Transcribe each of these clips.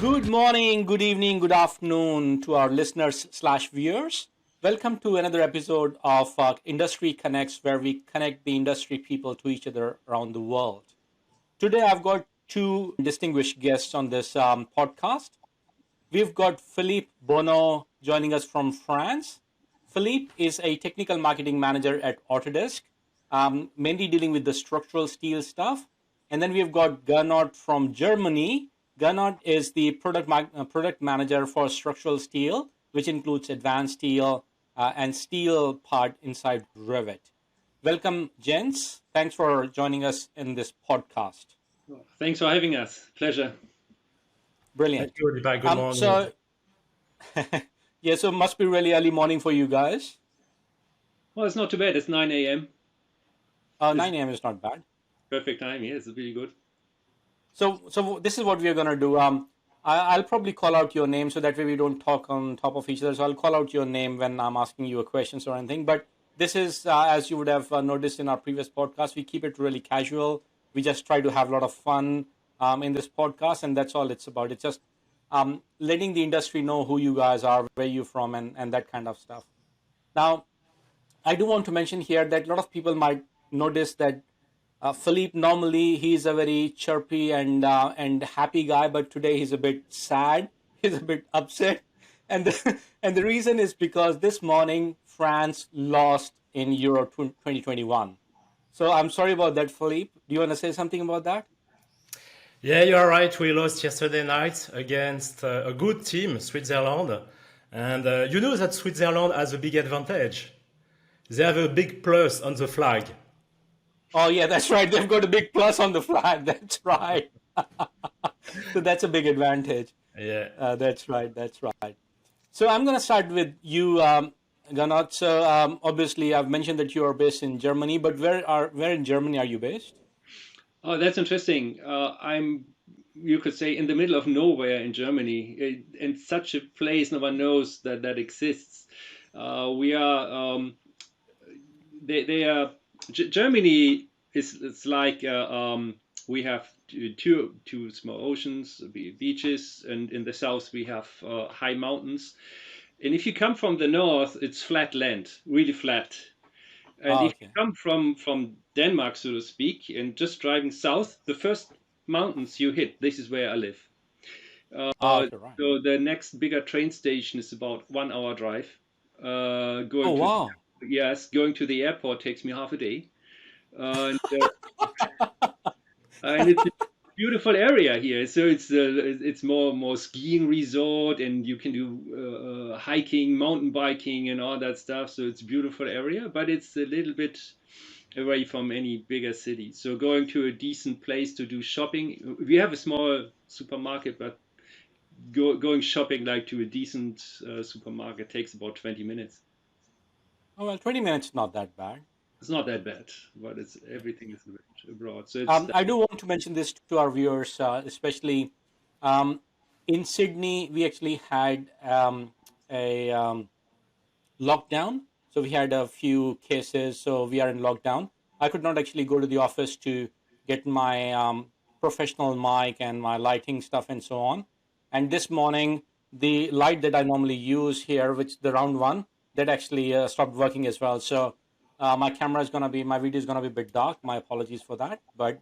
Good morning, good evening, good afternoon to our listeners slash viewers. Welcome to another episode of IndustryConnex, where we connect the industry people to each other around the world. Today, I've got two distinguished guests on this podcast. We've got Philippe Bonneau joining us from France. Philippe is a technical marketing manager at Autodesk, mainly dealing with the structural steel stuff. And then we've got Gernot from Germany. Gernot is the product manager for structural steel, which includes advanced steel and steel part inside Revit. Welcome, gents. Thanks for joining us in this podcast. Thanks for having us. Pleasure. Brilliant. Thank you, Oliver. Good morning. So it must be really early morning for you guys. Well, it's not too bad. It's 9 a.m. 9 a.m. is not bad. Perfect time. Yeah, it's really good. So this is what we are going to do. I'll probably call out your name so that way we don't talk on top of each other. So I'll call out your name when I'm asking you a question or anything. But this is, as you would have noticed in our previous podcast, we keep it really casual. We just try to have a lot of fun in this podcast, and that's all it's about. It's just letting the industry know who you guys are, where you're from, and that kind of stuff. Now, I do want to mention here that a lot of people might notice that Philippe, normally he's a very chirpy and happy guy, but today he's a bit sad. He's a bit upset, and the reason is because this morning France lost in Euro 2021. So I'm sorry about that, Philippe. Do you want to say something about that? Yeah, you are right. We lost yesterday night against a good team, Switzerland. And you know that Switzerland has a big advantage. They have a big plus on the flag. Oh, yeah, that's right. They've got a big plus on the flag. That's right. So that's a big advantage. Yeah. That's right. So I'm going to start with you, Gernot. So obviously, I've mentioned that you are based in Germany, but where in Germany are you based? Oh, that's interesting. I'm, you could say, in the middle of nowhere in Germany, in such a place no one knows that exists. We are, they are. Germany is it's like we have two small oceans, beaches, and in the south we have high mountains. And if you come from the north, it's flat land, really flat. And if you come from Denmark, so to speak, and just driving south, the first mountains you hit, this is where I live. Right. So the next bigger train station is about 1 hour drive. Going to the airport takes me half a day. And it's a beautiful area here. So it's more skiing resort, and you can do hiking, mountain biking, and all that stuff. So it's a beautiful area, but it's a little bit away from any bigger city. So going to a decent place to do shopping. We have a small supermarket, but going shopping like to a decent supermarket takes about 20 minutes. Oh, well, 20 minutes is not that bad. It's not that bad, but everything is a bit abroad. So I do want to mention this to our viewers, especially in Sydney. We actually had a lockdown, so we had a few cases. So we are in lockdown. I could not actually go to the office to get my professional mic and my lighting stuff and so on. And this morning, the light that I normally use here, which the round one, that actually stopped working as well. So my video is gonna be a bit dark. My apologies for that, but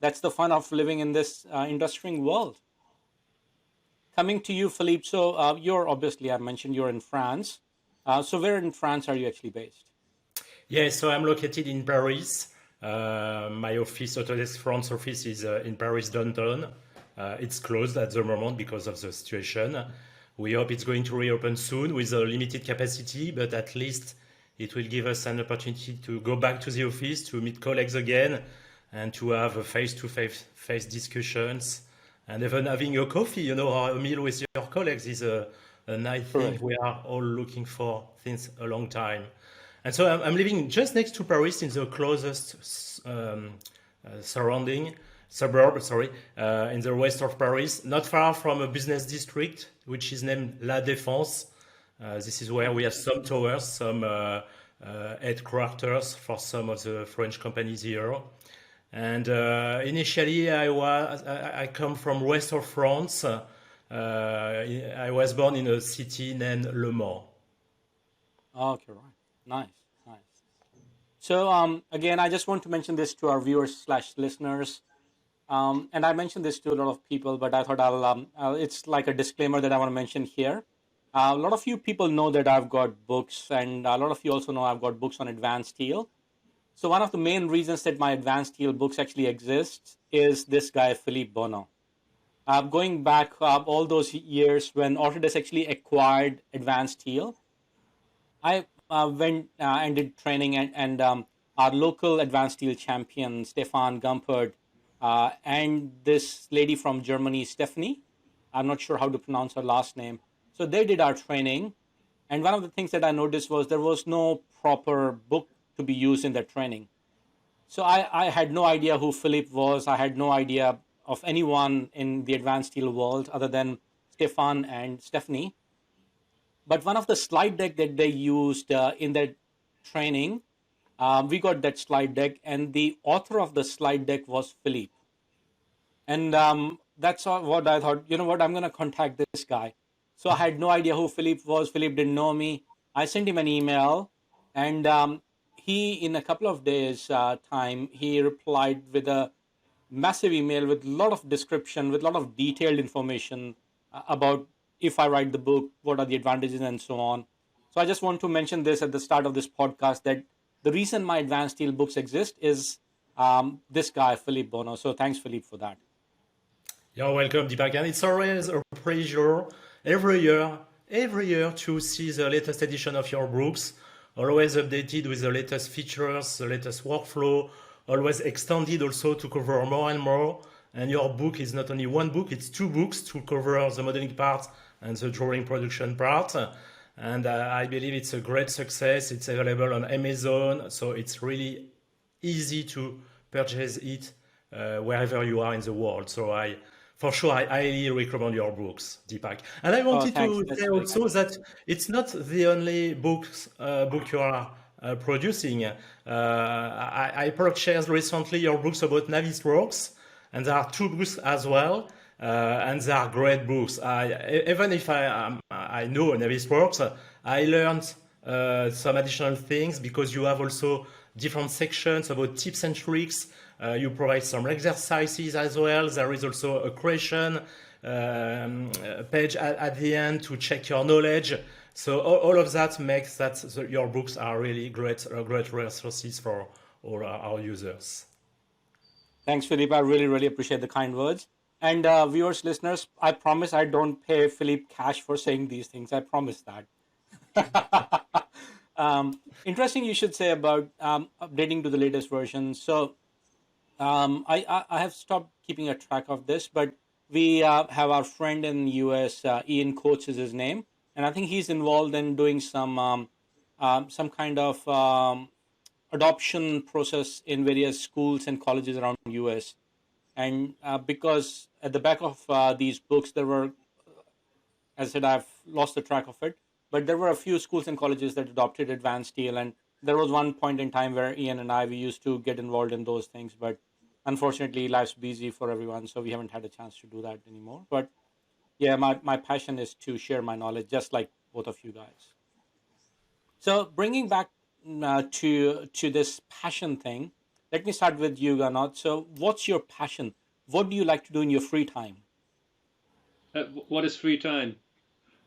that's the fun of living in this industry world. Coming to you, Philippe. So you're obviously, I mentioned you're in France. So where in France are you actually based? Yeah, so I'm located in Paris. My office, Autodesk France office, is in Paris downtown. It's closed at the moment because of the situation. We hope it's going to reopen soon with a limited capacity, but at least it will give us an opportunity to go back to the office, to meet colleagues again, and to have face-to-face discussions, and even having a coffee, or a meal with your colleagues is a nice thing we are all looking for since a long time. And so I'm living just next to Paris in the closest suburb, in the west of Paris, not far from a business district, which is named La Défense. This is where we have some towers, some headquarters for some of the French companies here. And initially, I come from west of France, I was born in a city named Le Mans. Okay, right. Nice, nice. So again, I just want to mention this to our viewers slash listeners. And I mentioned this to a lot of people, but I thought it's like a disclaimer that I want to mention here. A lot of you people know that I've got books, and a lot of you also know I've got books on advanced steel. So one of the main reasons that my advanced steel books actually exist is this guy, Philippe Bono. Going back all those years when Autodesk actually acquired advanced steel, I went and did training, and our local advanced steel champion, Stefan Gumpert, and this lady from Germany, Stephanie. I'm not sure how to pronounce her last name. So they did our training. And one of the things that I noticed was there was no proper book to be used in that training. So I had no idea who Philip was. I had no idea of anyone in the advanced steel world other than Stefan and Stephanie. But one of the slide deck that they used in that training, we got that slide deck, and the author of the slide deck was Philippe. And that's what I thought. You know what? I'm going to contact this guy. So I had no idea who Philippe was. Philippe didn't know me. I sent him an email, and he, in a couple of days' time, he replied with a massive email with a lot of description, with a lot of detailed information about if I write the book, what are the advantages, and so on. So I just want to mention this at the start of this podcast that the reason my advanced steel books exist is this guy, Philippe Bono. So thanks, Philippe, for that. You're welcome, Deepak. And it's always a pleasure every year to see the latest edition of your books, always updated with the latest features, the latest workflow, always extended also to cover more and more. And your book is not only one book, it's two books to cover the modeling part and the drawing production part. And I believe it's a great success. It's available on Amazon, so it's really easy to purchase it wherever you are in the world. So for sure, I highly recommend your books, Deepak. And I wanted to say also that it's not the only book you are producing. I purchased recently your books about Navisworks, and there are two books as well, and they are great books. Even if I know Navisworks, I learned some additional things because you have also different sections about tips and tricks. You provide some exercises as well. There is also a question page at the end to check your knowledge. So all of that makes that your books are really great resources for all our users. Thanks, Philippe. I really, really appreciate the kind words. And viewers, listeners, I promise I don't pay Philippe cash for saying these things. I promise that. Interesting you should say about updating to the latest version. So I have stopped keeping a track of this, but we have our friend in the US, Ian Coates is his name, and I think he's involved in doing some kind of adoption process in various schools and colleges around the US. And because at the back of these books, there were, as I said, I've lost the track of it, but there were a few schools and colleges that adopted advanced steel. And there was one point in time where Ian and we used to get involved in those things. But unfortunately, life's busy for everyone, so we haven't had a chance to do that anymore. But yeah, my passion is to share my knowledge, just like both of you guys. So bringing back to this passion thing, let me start with you, Gernot. So what's your passion? What do you like to do in your free time? What is free time?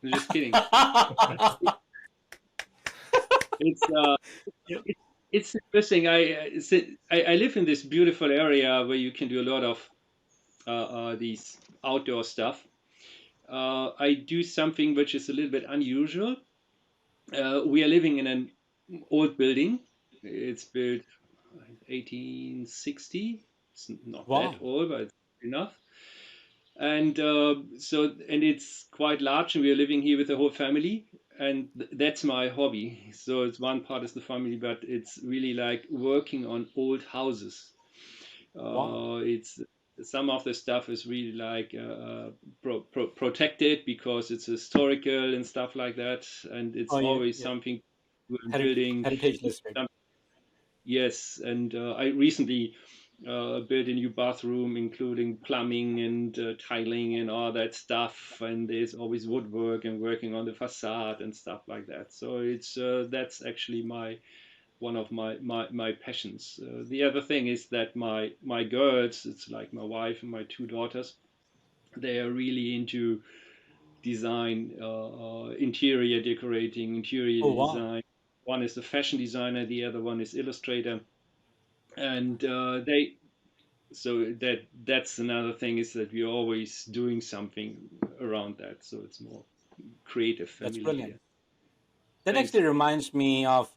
I'm just kidding. It's interesting. I live in this beautiful area where you can do a lot of these outdoor stuff. I do something which is a little bit unusual. We are living in an old building. It's built 1860. It's not that old, but it's enough. And and it's quite large, and we are living here with the whole family, and that's my hobby. So it's one part is the family, but it's really like working on old houses. It's some of the stuff is really like protected because it's historical and stuff like that, and it's always something building. Heritage listed. Yes, and I recently build a new bathroom, including plumbing and tiling and all that stuff. And there's always woodwork and working on the facade and stuff like that. So it's that's actually one of my passions. The other thing is that my girls, it's like my wife and my two daughters, they are really into design, interior decorating, interior Oh wow, design. One is a fashion designer, the other one is illustrator, and they so that's another thing is that we're always doing something around that. So it's more creative that's family brilliant. here. That Thanks. actually reminds me of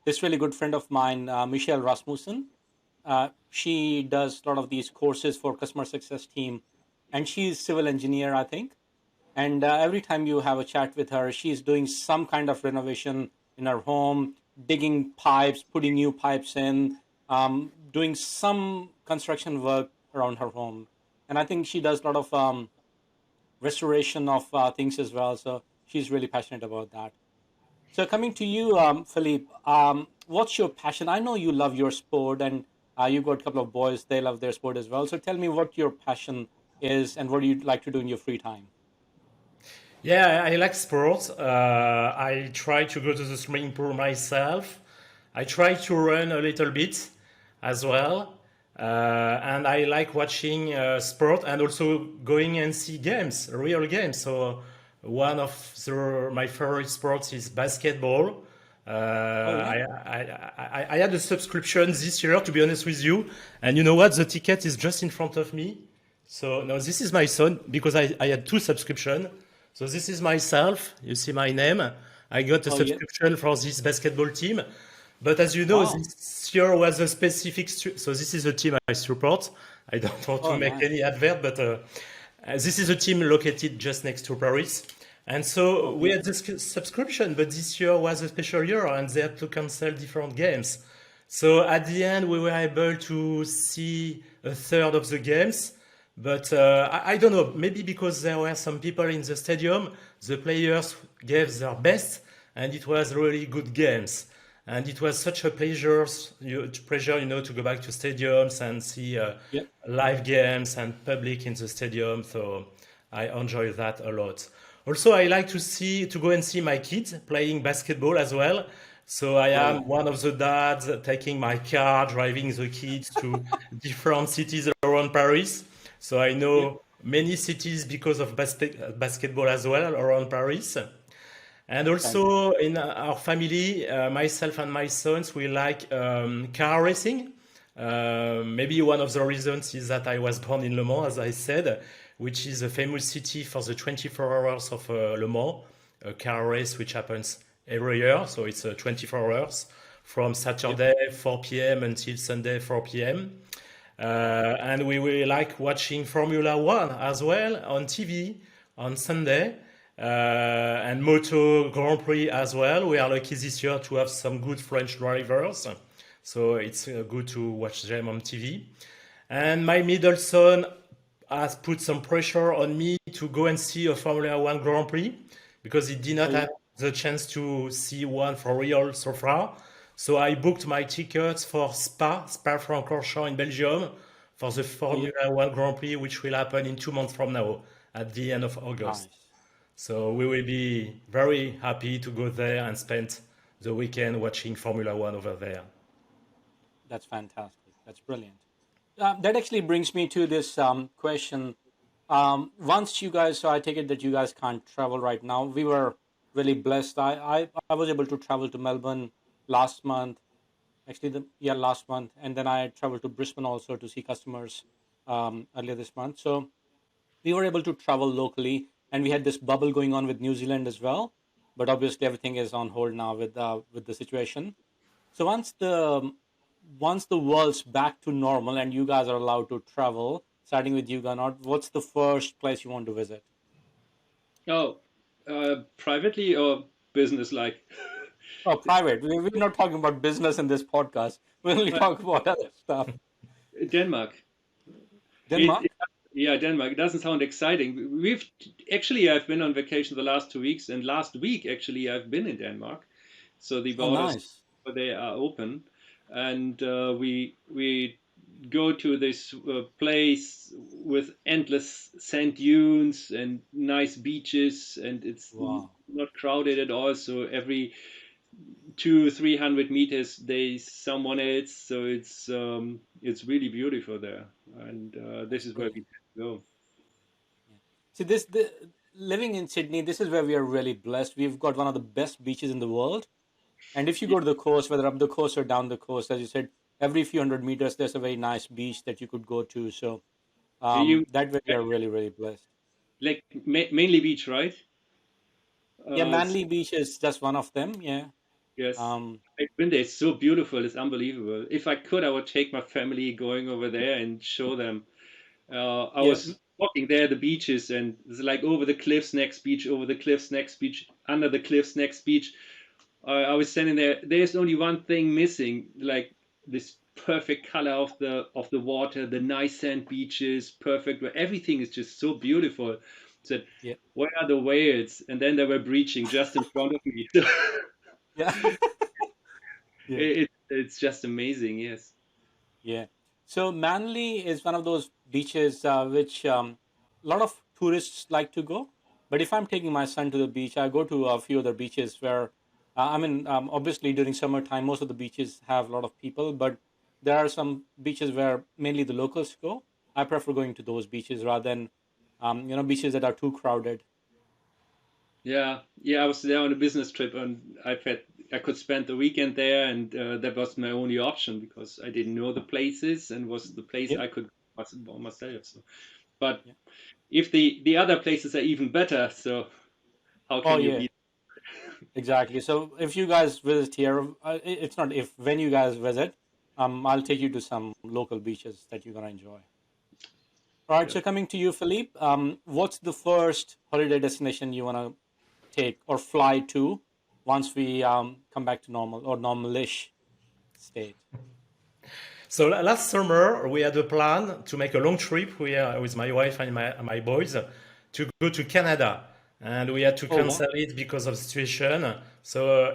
this really good friend of mine, Michelle Rasmussen. She does a lot of these courses for customer success team, and she's civil engineer, I think. And every time you have a chat with her, she's doing some kind of renovation in her home, digging pipes, putting new pipes in, doing some construction work around her home. And I think she does a lot of restoration of things as well. So she's really passionate about that. So coming to you, Philippe, what's your passion? I know you love your sport, and you've got a couple of boys; they love their sport as well. So tell me what your passion is, and what do you like to do in your free time? Yeah, I like sports. I try to go to the swimming pool myself. I try to run a little bit as well. And I like watching sport and also going and see games, real games. So one of my favorite sports is basketball. Oh yeah. I had a subscription this year, to be honest with you. And you know what? The ticket is just in front of me. So now this is my son because I had two subscriptions. So this is myself. You see my name. I got a Oh yeah. subscription for this basketball team. But as you know, Wow. this year was a specific. So this is a team I support. I don't want to Oh make nice. any advert, but this is a team located just next to Paris. And so we Okay. had this subscription, but this year was a special year and they had to cancel different games. So at the end, we were able to see a third of the games. But I don't know, maybe because there were some people in the stadium, the players gave their best, and it was really good games. And it was such a pleasure, to go back to stadiums and see Yep. live games and public in the stadium. So I enjoy that a lot. Also, I like to go and see my kids playing basketball as well. So I am Brilliant. one of the dads taking my car, driving the kids to different cities around Paris. So I Yep. know many cities because of basketball as well around Paris. And also Fantastic. in our family, myself and my sons, we like car racing. Maybe one of the reasons is that I was born in Le Mans, as I said, which is a famous city for the 24 hours of Le Mans, a car race which happens every year. So it's 24 hours from Yep. Saturday 4 p.m. until Sunday 4 p.m. And we will like watching Formula One as well on TV on Sunday. And Moto Grand Prix as well. We are lucky this year to have some good French drivers. So it's good to watch them on TV. And my middle son has put some pressure on me to go and see a Formula One Grand Prix because he did Oh not yeah. have the chance to see one for real so far. So I booked my tickets for Spa-Francorchamps in Belgium for the Oh yeah. Formula One Grand Prix, which will happen in 2 months from now at the end of August. Nice. So we will be very happy to go there and spend the weekend watching Formula One over there. That's fantastic. That's brilliant. That actually brings me to this question. Once you guys, so I take it that you guys can't travel right now. We were really blessed. I was able to travel to Melbourne last month. Actually, last month, and then I traveled to Brisbane also to see customers earlier this month. So we were able to travel locally, and we had this bubble going on with New Zealand as well. But obviously, everything is on hold now with the situation. So once the world's back to normal and you guys are allowed to travel, starting with you, Gernot, what's the first place you want to visit? Oh, privately or business like? Oh, private. We're not talking about business in this podcast. We only talk about other stuff. Denmark. It, Denmark? it yeah, Denmark. It doesn't sound exciting. We've actually I've been on vacation the last 2 weeks, and last week actually I've been in Denmark. So the Oh, borders nice. they are open, and we go to this place with endless sand dunes and nice beaches, and it's Wow. not crowded at all. So every 200-300 meters there's someone else. So it's really beautiful there, and this That's is where brilliant. we go. Yeah. See, living in Sydney, this is where we are really blessed. We've got one of the best beaches in the world. And if you Yeah. go to the coast, whether up the coast or down the coast, as you said, every few hundred meters, there's a very nice beach that you could go to. So You that way we are really, really blessed. like mainly beach, right? Yeah, So Manly Beach is just one of them. Yeah. yes, Um, I've been there. It's so beautiful. It's unbelievable. If I could, I would take my family going over there and show them. I yeah. was walking there, the beaches, and it's like over the cliffs, next beach, over the cliffs, next beach, under the cliffs, next beach. I was standing there. There's only one thing missing, like this perfect color of the water, the nice sand beaches, perfect. Where everything is just so beautiful. Said, Yeah. where are the whales? And then they were breaching just in front of me. So Yeah. Yeah. it's just amazing. Yes. Yeah. So Manly is one of those beaches which a lot of tourists like to go. But if I'm taking my son to the beach, I go to a few other beaches where, obviously during summertime, most of the beaches have a lot of people, but there are some beaches where mainly the locals go. I prefer going to those beaches rather than, beaches that are too crowded. Yeah, yeah, I was there on a business trip, and I could spend the weekend there, and that was my only option because I didn't know the places and was the place Yeah. I could by myself. So, but Yeah. if the other places are even better, so how Oh, can you yeah. beat? Exactly. So if you guys visit here, it's not if, when you guys visit, I'll take you to some local beaches that you're gonna enjoy. All right. Yeah. So coming to you, Philippe, what's the first holiday destination you wanna take or fly to once we come back to normal or normalish state? So last summer, we had a plan to make a long trip with my wife and my boys to go to Canada. And we had to Oh wow. cancel it because of the situation. So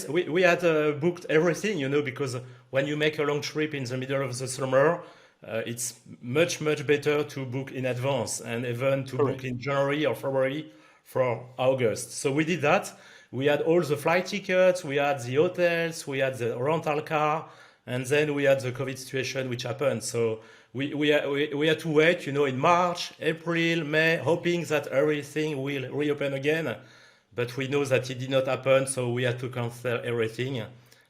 we had booked everything, because when you make a long trip in the middle of the summer, it's much, much better to book in advance and even to book Correct. in January or February for August. So we did that. We had all the flight tickets, we had the hotels, we had the rental car, and then we had the COVID situation which happened. So we had to wait, in March, April, May, hoping that everything will reopen again. But we know that it did not happen, so we had to cancel everything.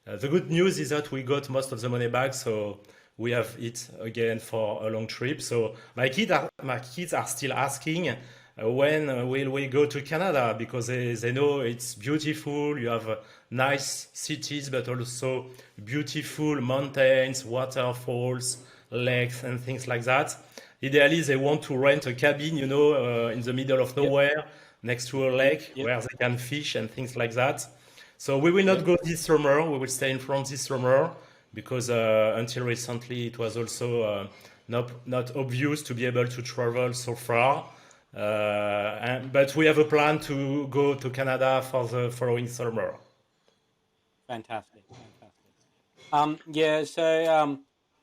The good news is that we got most of the money back, so we have it again for a long trip. So my kids are still asking when will we go to Canada, because they know it's beautiful. You have nice cities, but also beautiful mountains, waterfalls, lakes, and things like that. Ideally, they want to rent a cabin, in the middle of Yep. nowhere, next to a lake Yep. where they can fish and things like that. So we will not Yep. go this summer. We will stay in France this summer because until recently it was also not obvious to be able to travel so far. But we have a plan to go to Canada for the following summer. Fantastic. Fantastic. Yeah, so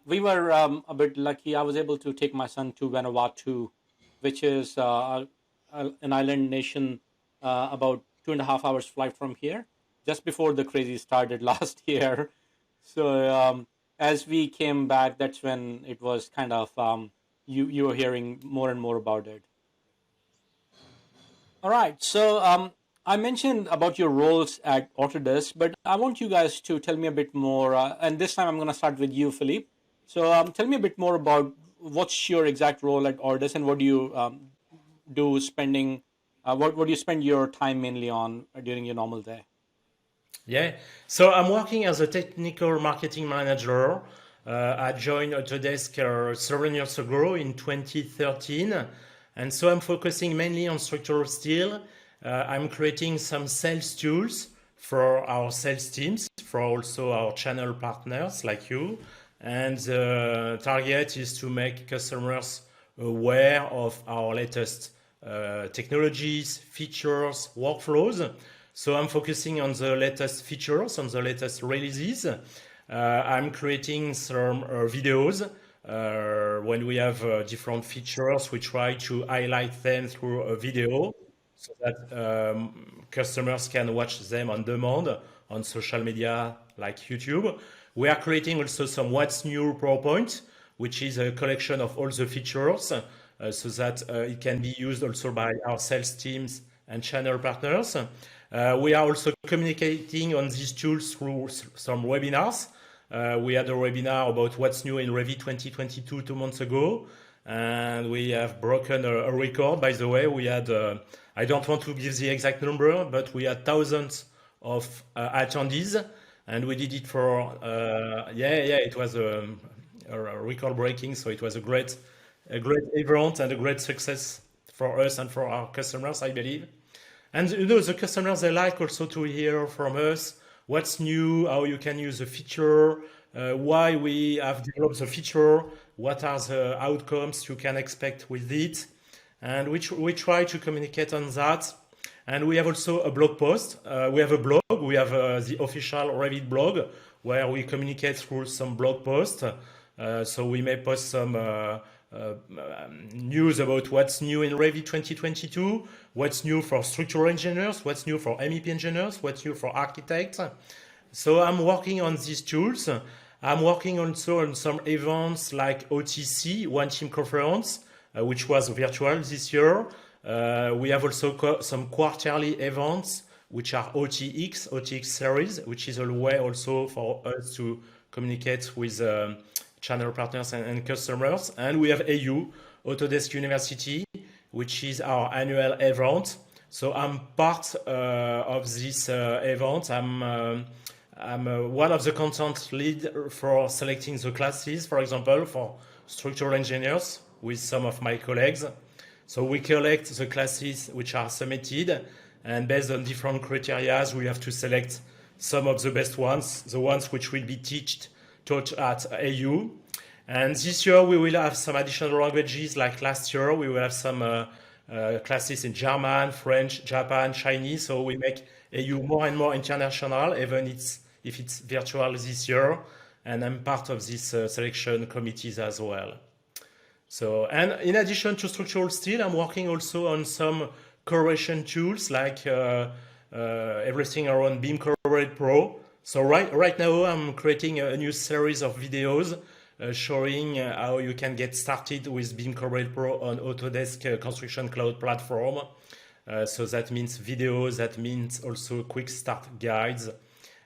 we were a bit lucky. I was able to take my son to Vanuatu, which is an island nation about 2.5 hours flight from here, just before the crazy started last year. So as we came back, that's when it was kind of you were hearing more and more about it. All right. So I mentioned about your roles at Autodesk, but I want you guys to tell me a bit more. And this time I'm going to start with you, Philippe. So tell me a bit more about what's your exact role at Autodesk and what do you do spending, what do you spend your time mainly on during your normal day? Yeah. So I'm working as a technical marketing manager. I joined Autodesk 7 years ago in 2013. And so I'm focusing mainly on structural steel. I'm creating some sales tools for our sales teams, for also our channel partners like you. And the target is to make customers aware of our latest technologies, features, workflows. So I'm focusing on the latest features, on the latest releases. I'm creating some videos when we have different features, we try to highlight them through a video so that customers can watch them on demand on social media like YouTube. We are creating also some What's New PowerPoint, which is a collection of all the features so that it can be used also by our sales teams and channel partners. We are also communicating on these tools through some webinars. We had a webinar about what's new in Revit 2022 2 months ago, and we have broken a record. By the way, we had, I don't want to give the exact number, but we had thousands of attendees, and we did it for, it was a record breaking, so it was a great event and a great success for us and for our customers, I believe. And the customers, they like also to hear from us what's new, how you can use the feature, why we have developed the feature, what are the outcomes you can expect with it. And we try to communicate on that. And we have also a blog post. We have a blog. We have the official Revit blog where we communicate through some blog posts. So we may post some news about what's new in Revit 2022, what's new for structural engineers, what's new for MEP engineers, what's new for architects. So I'm working on these tools. I'm working also on some events like OTC, One Team Conference, which was virtual this year. We have also some quarterly events, which are OTX series, which is a way also for us to communicate with channel partners and customers. And we have AU, Autodesk University, which is our annual event. So I'm part of this event. I'm one of the content lead for selecting the classes, for example, for structural engineers with some of my colleagues. So we collect the classes which are submitted, and based on different criteria, we have to select some of the best ones, the ones which will be taught at AU. And this year we will have some additional languages. Like last year, we will have some classes in German, French, Japan, Chinese. So we make AU more and more international, even if it's virtual this year. And I'm part of this selection committees as well. So, and in addition to structural steel, I'm working also on some correlation tools like everything around Beam Correlate Pro. So right now I'm creating a new series of videos showing how you can get started with Beam Correlate Pro on Autodesk Construction Cloud Platform. So that means videos, that means also quick start guides.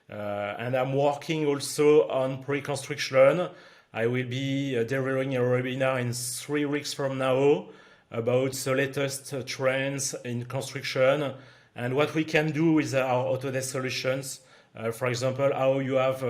And I'm working also on pre-construction. I will be delivering a webinar in 3 weeks from now about the latest trends in construction and what we can do with our Autodesk solutions. For example, how you have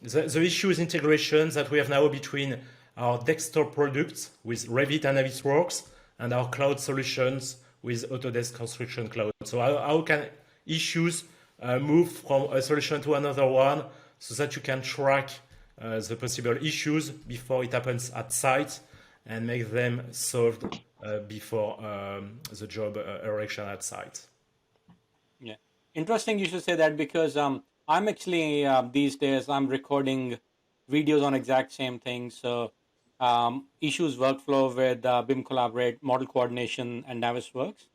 the issues integrations that we have now between our desktop products with Revit and Navisworks and our cloud solutions with Autodesk Construction Cloud. So how can issues move from a solution to another one so that you can track the possible issues before it happens at site and make them solved before the job erection at site. Yeah, interesting you should say that, because I'm actually these days I'm recording videos on exact same thing. So issues workflow with BIM Collaborate, model coordination, and Navisworks,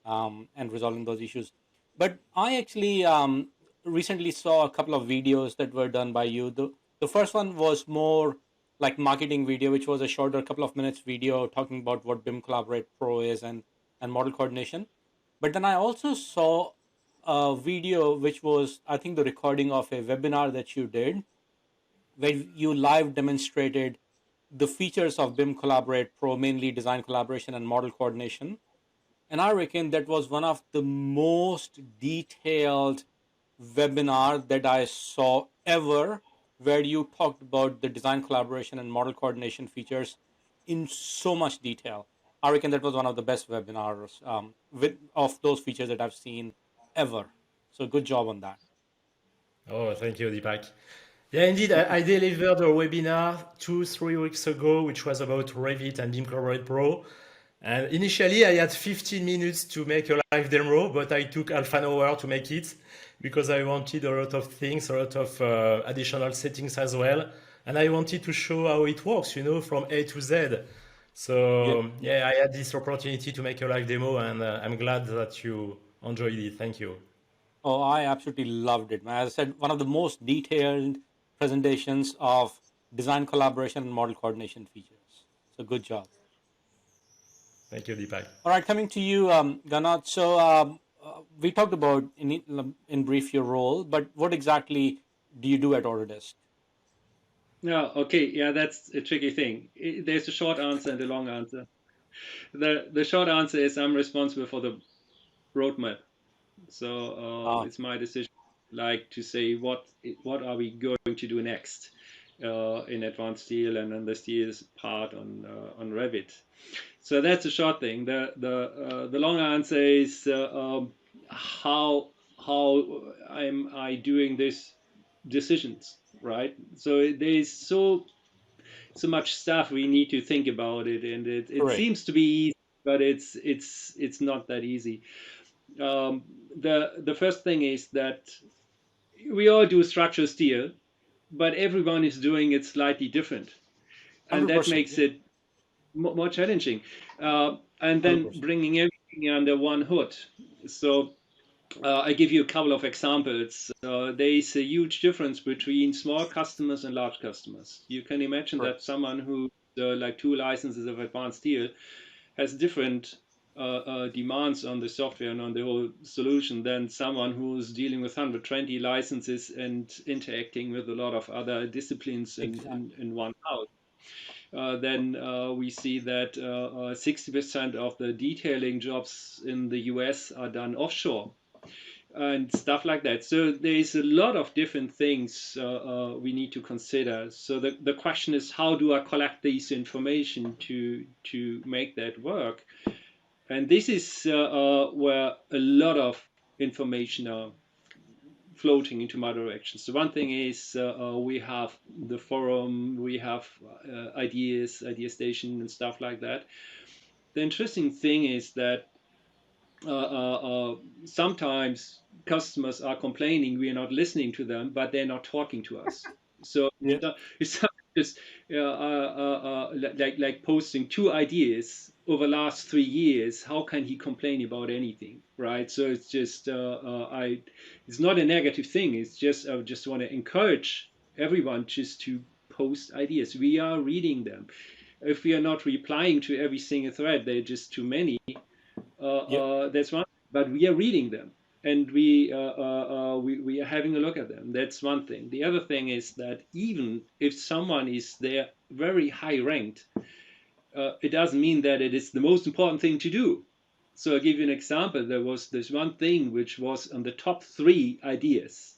and resolving those issues. But I actually recently saw a couple of videos that were done by you. The first one was more like marketing video, which was a shorter couple of minutes video talking about what BIM Collaborate Pro is and model coordination. But then I also saw a video which was, I think, the recording of a webinar that you did, where you live demonstrated the features of BIM Collaborate Pro, mainly design collaboration and model coordination. And I reckon that was one of the most detailed webinar that I saw ever, where you talked about the design collaboration and model coordination features in so much detail. I reckon that was one of the best webinars of those features that I've seen ever. So good job on that. Oh, thank you, Deepak. Yeah, indeed, I delivered a webinar 2-3 weeks ago, which was about Revit and BIM Collaborate Pro. And initially, I had 15 minutes to make a live demo, but I took half an hour to make it because I wanted a lot of things, a lot of additional settings as well. and I wanted to show how it works, from A to Z. So yeah, I had this opportunity to make a live demo, and I'm glad that you enjoyed it. Thank you. Oh, I absolutely loved it, man. As I said, one of the most detailed presentations of design collaboration and model coordination features. So good job. Thank you, Deepak. All right, coming to you, Ganat. So we talked about in brief your role, but what exactly do you do at Autodesk? Yeah, okay, yeah, that's a tricky thing. There's a short answer and a long answer. The short answer is I'm responsible for the roadmap. So Ah, it's my decision, like to say what are we going to do next in advanced steel and then the steel's part on Revit. So that's a short thing. The long answer is how am I doing this decisions, right? So there's so much stuff we need to think about it, and it correct. seems to be easy, but it's not that easy. The first thing is that we all do structural steel, but everyone is doing it slightly different, and that 100%. makes it more challenging. And then 100%. bringing everything under one hood. So I give you a couple of examples. There is a huge difference between small customers and large customers. You can imagine Correct. that someone who like 2 licenses of advanced steel has different demands on the software and on the whole solution than someone who's dealing with 120 licenses and interacting with a lot of other disciplines Exactly. in one house. Then we see that 60% of the detailing jobs in the US are done offshore and stuff like that. So there's a lot of different things we need to consider. So the question is, how do I collect this information to make that work? And this is where a lot of information are floating into my direction. So one thing is we have the forum, we have ideas, idea station, and stuff like that. The interesting thing is that sometimes customers are complaining we are not listening to them, but they're not talking to us. So Yeah. it's just like posting 2 ideas over the last 3 years. How can he complain about anything, right? So it's just it's not a negative thing. It's just I just want to encourage everyone just to post ideas. We are reading them. If we are not replying to every single thread, they're just too many. Yep. That's one. But we are reading them, and we are having a look at them. That's one thing. The other thing is that even if someone is there very high ranked, it doesn't mean that it is the most important thing to do. So I'll give you an example. There was this one thing which was on the top 3 ideas.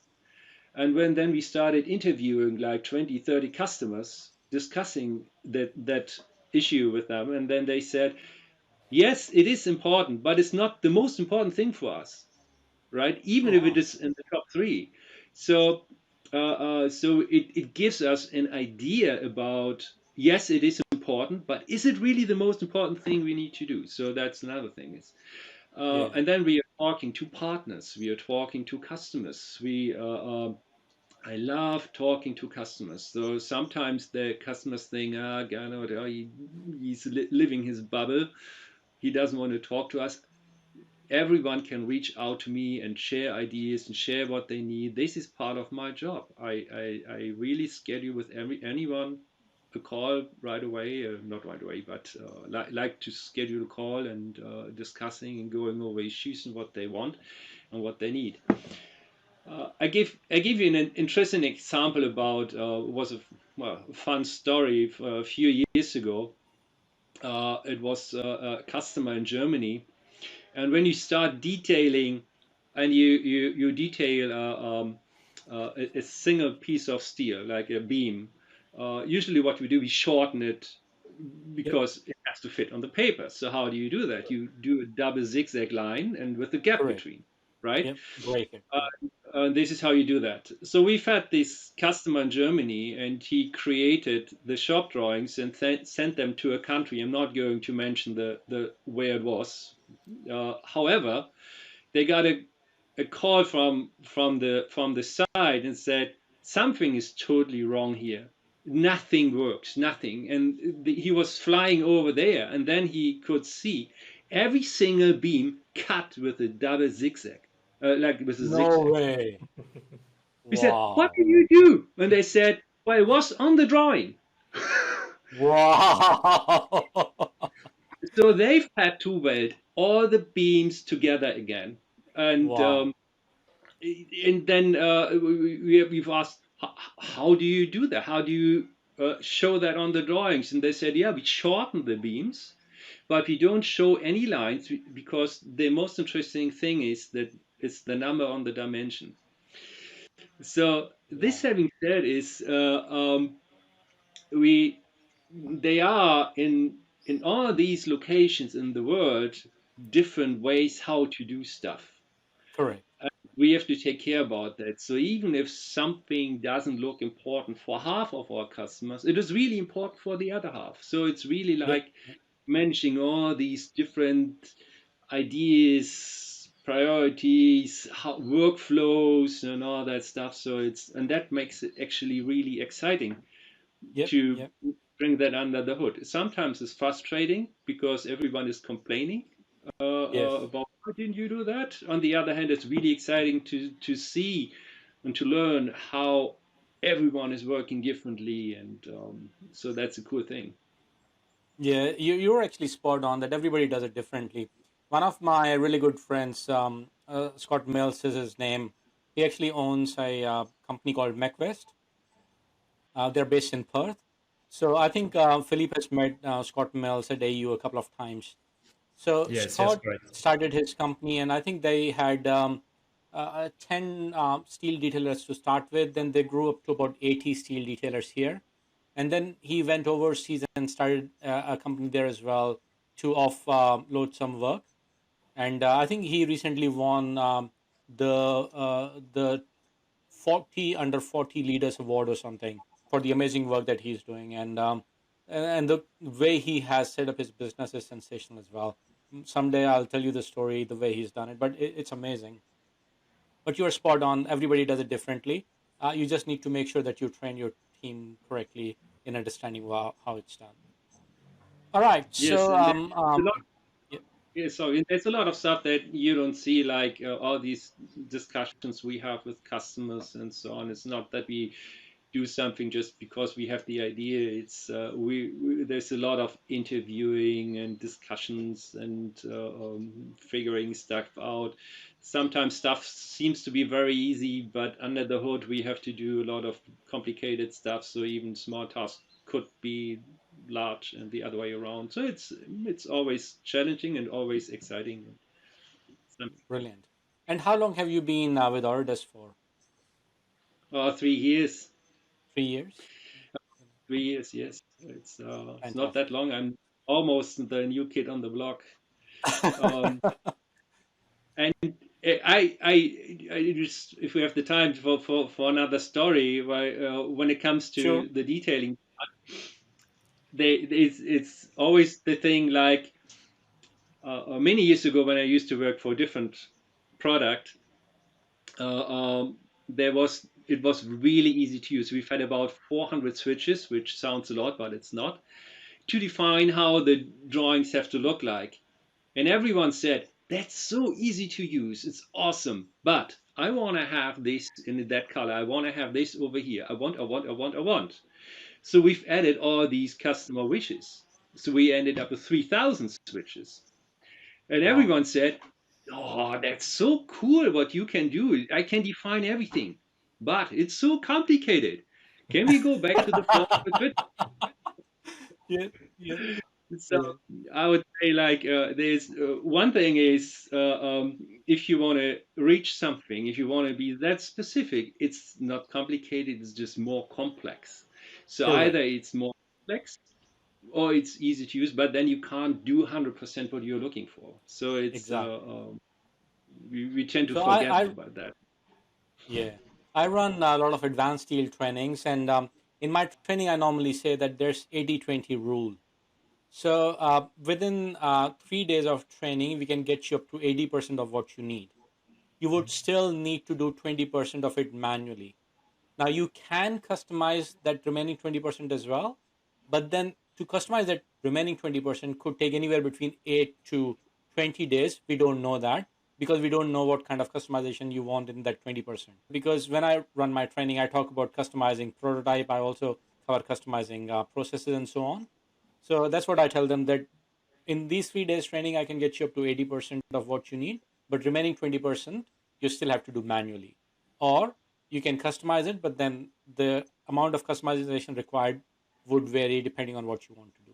And when then we started interviewing like 20, 30 customers, discussing that issue with them, and then they said, yes, it is important, but it's not the most important thing for us, right? Even Oh, if it wow. is in the top 3. So, so it gives us an idea about, yes, it is important, but is it really the most important thing we need to do? So that's another thing. Is Yeah. and then we are talking to partners, we are talking to customers. I love talking to customers. So sometimes the customers think, Gernot, he's living his bubble. He doesn't want to talk to us. Everyone can reach out to me and share ideas and share what they need. This is part of my job. I really schedule with anyone a call right away, not right away, but like to schedule a call and discussing and going over issues and what they want and what they need. I give you an interesting example about was a fun story a few years ago. It was a customer in Germany, and when you start detailing, and you detail a single piece of steel like a beam, usually what we do, we shorten it Yep. because it has to fit on the paper. So how do you do that? You do a double zigzag line and with a gap Correct. between, right? Yep. Break it. Yep. This is how you do that. So we've had this customer in Germany, and he created the shop drawings and sent them to a country. I'm not going to mention the where it was. However, they got a call from the side and said something is totally wrong here. nothing works, nothing. And he was flying over there, and then he could see every single beam cut with a double zigzag, like with a No zigzag. way. We said, "What Wow. did you do?" And they said, "Well, it was on the drawing." Wow. So they've had to weld all the beams together again, and Wow. then we've asked, how do you do that? How do you show that on the drawings? And they said, yeah, we shorten the beams, but we don't show any lines because the most interesting thing is that it's the number on the dimension. So this, Wow. having said, is we they are in all these locations in the world different ways how to do stuff. Correct. We have to take care about that. So even if something doesn't look important for half of our customers, it is really important for the other half. So it's really Yep. like managing all these different ideas, priorities, workflows, and all that stuff. So and that makes it actually really exciting Yep. to Yep. bring that under the hood. Sometimes it's frustrating because everyone is complaining Yes. about why didn't you do that. On the other hand, it's really exciting to see and to learn how everyone is working differently, and so that's a cool thing. Yeah, you're actually spot on that everybody does it differently. One of my really good friends, Scott Mills is his name. He actually owns a company called MechWest. They're based in Perth. So I think Philippe has met Scott Mills at AU a couple of times. So Yes, yes, Scott great. started his company, and I think they had 10 steel detailers to start with. Then they grew up to about 80 steel detailers here. And then he went overseas and started a company there as well to offload some work. And I think he recently won the 40 under 40 leaders award or something for the amazing work that he's doing. And the way he has set up his business is sensational as well. Someday I'll tell you the story the way he's done it, but it's amazing. But you're spot on. Everybody does it differently. You just need to make sure that you train your team correctly in understanding how it's done. All right. Yes, So and there's a lot. yeah, Yeah, so there's a lot of stuff that you don't see, like all these discussions we have with customers and so on. It's not that we do something just because we have the idea. It's there's a lot of interviewing and discussions and figuring stuff out. Sometimes stuff seems to be very easy, but under the hood we have to do a lot of complicated stuff. So even small tasks could be large and the other way around. So it's always challenging and always exciting. brilliant. And how long have you been with Autodesk for? 3 years. 3 years. 3 years, yes. It's not that Fantastic. long. I'm almost the new kid on the block. Um, and I just, if we have the time for another story, when it comes Sure. to the detailing, it's always the thing. Like many years ago, when I used to work for a different product, uh, um, it was really easy to use. We've had about 400 switches, which sounds a lot, but it's not, to define how the drawings have to look like. And everyone said, that's so easy to use. It's awesome. But I want to have this in that color. I want to have this over here. I want. So we've added all these customer wishes. So we ended up with 3,000 switches. And Wow. everyone said, oh, that's so cool what you can do. I can define everything. But it's so complicated. Can we go back to the 400 switches? Yeah. Yeah. So Yeah. I would say, like, there's one thing is, if you want to reach something, if you want to be that specific, it's not complicated, it's just more complex. So either Correct. it's more complex or it's easy to use, but then you can't do 100% what you're looking for. So Exactly. we tend to So forget I about that. yeah, I run a lot of advanced steel trainings, and in my training, I normally say that there's 80-20 rule. So within 3 days of training, we can get you up to 80% of what you need. You would still need to do 20% of it manually. Now you can customize that remaining 20% as well, but then to customize that remaining 20% could take anywhere between 8 to 20 days. We don't know that because we don't know what kind of customization you want in that 20%. Because when I run my training, I talk about customizing prototype. I also cover customizing processes and so on. So that's what I tell them, that in these 3 days training, I can get you up to 80% of what you need, but remaining 20% you still have to do manually. Or you can customize it, but then the amount of customization required would vary depending on what you want to do.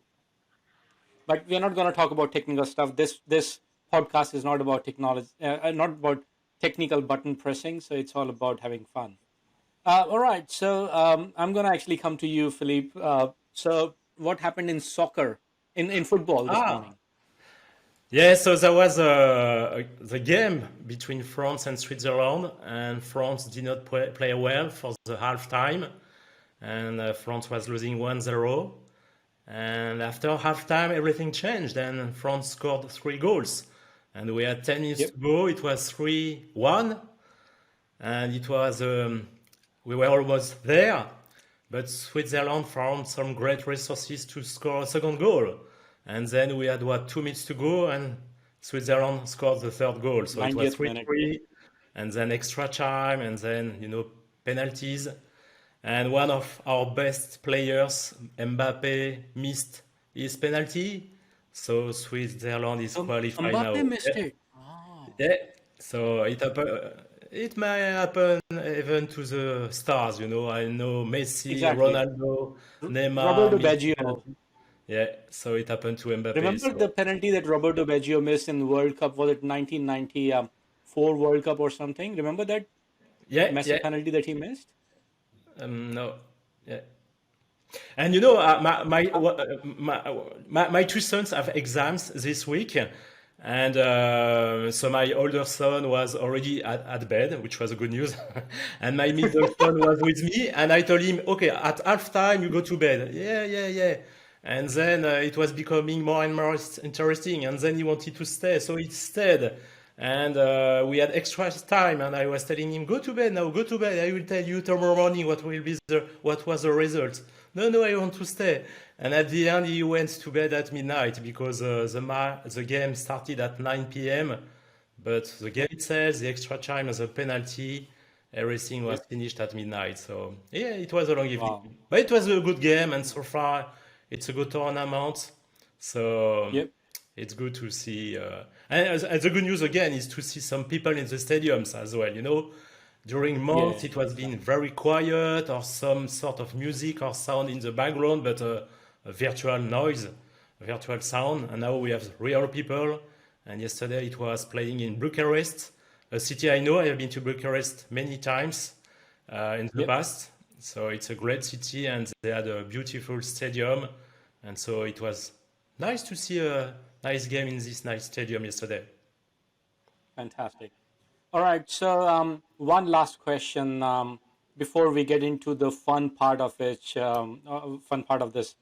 But we're not going to talk about technical stuff. This podcast is not about technology, not about technical button pressing. So it's all about having fun. All right. So I'm going to actually come to you, Philippe. So what happened in soccer, in football this Ah, morning? yeah, so there was the game between France and Switzerland, and France did not play well for the halftime, and France was losing 1-0. And after halftime, everything changed, and France scored 3 goals. And we had 10 minutes Yep. to go. It was 3-1, and it was we were almost there. But Switzerland found some great resources to score a second goal. And then we had, 2 minutes to go, and Switzerland scored the third goal. So it was 90th minute. 3-3, and then extra time, and then, penalties. And one of our best players, Mbappe, missed his penalty. So Switzerland is qualified Mbappe now. missed it. Oh. Yeah. So it may happen even to the stars, I know Messi, Exactly. Ronaldo, Neymar Roberto missed Baggio. penalty. Yeah, so it happened to Mbappe. Remember So the penalty that Roberto Baggio missed in the World Cup? Was it 1994 World Cup or something? Remember that yeah, yeah. massive penalty that he missed? No, yeah. And my two sons have exams this week, and so my older son was already at bed, which was a good news, and my middle son was with me, and I told him, okay, at halftime you go to bed. Yeah, yeah, yeah. And then it was becoming more and more interesting, and then he wanted to stay, so he stayed. And we had extra time, and I was telling him, "Go to bed now, go to bed. I will tell you tomorrow morning what was the result." No, no, I want to stay. And at the end, he went to bed at midnight because the game started at 9 p.m. But the game Yep. itself, the extra time, and the penalty, everything was Yep. finished at midnight. So yeah, it was a long evening, Wow. but it was a good game, and so far it's a good tournament. So Yep. it's good to see. And the good news again is to see some people in the stadiums as well. During months Yeah. it was been Exactly. very quiet or some sort of music or sound in the background, but a virtual noise, a virtual sound. And now we have real people. And yesterday it was playing in Bucharest, a city I know. I have been to Bucharest many times in the Yep. past. So it's a great city, and they had a beautiful stadium. And so it was nice to see a nice game in this nice stadium yesterday. Fantastic. All right. So one last question before we get into the fun part of fun part of this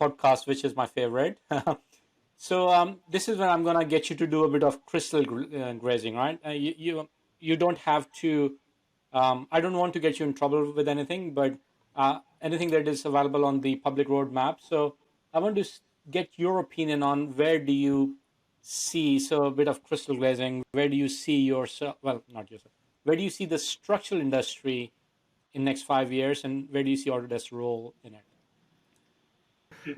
podcast, which is my favorite. So this is when I'm gonna get you to do a bit of grazing, right? You don't have to. I don't want to get you in trouble with anything, but anything that is available on the public road map. So I want to get your opinion on where do you see, so a bit of crystal glazing. Where do you see yourself? Well, not yourself. Where do you see the structural industry in next 5 years, and where do you see Autodesk's role in it?